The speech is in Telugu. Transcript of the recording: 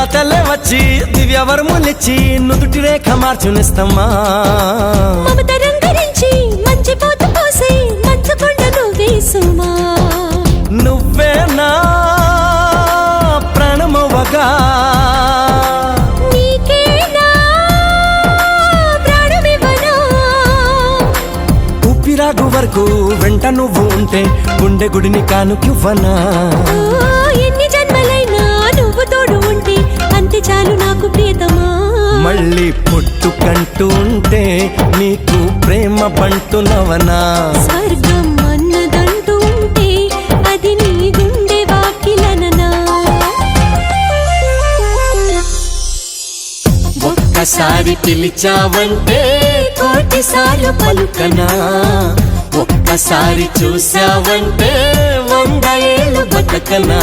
దేవతలే వచ్చి దివ్యవరములిచ్చి నుదుటి రేఖ మార్చునిస్తమ్మా మమత రంగరించి మంచి పోత పోసి మంచు కొండ నువ్వేసుమా నువ్వే నా ప్రాణమవ్వగా నీకేనా ప్రాణమివ్వనా ఊపిరాగు వరకు వెంట నువ్వు ఉంటే గుండె గుడిని కానుకివ్వనా ఎన్ని జన్మలైనా నువ్వు తోడు ఉంటే అంతే చాలు నాకు ప్రియతమా మళ్ళీ పుట్టుకంటూ ఉంటే నీకు ప్రేమ బంటునవనా స్వర్గం అన్నదంటూ ఉంటే అది నీ గుండె వాకిలననా ఒక్కసారి పిలిచావంటే కోటిసార్లు పలుకనా ఒక్కసారి చూసావంటే 100 ఏళ్ళు బతకనా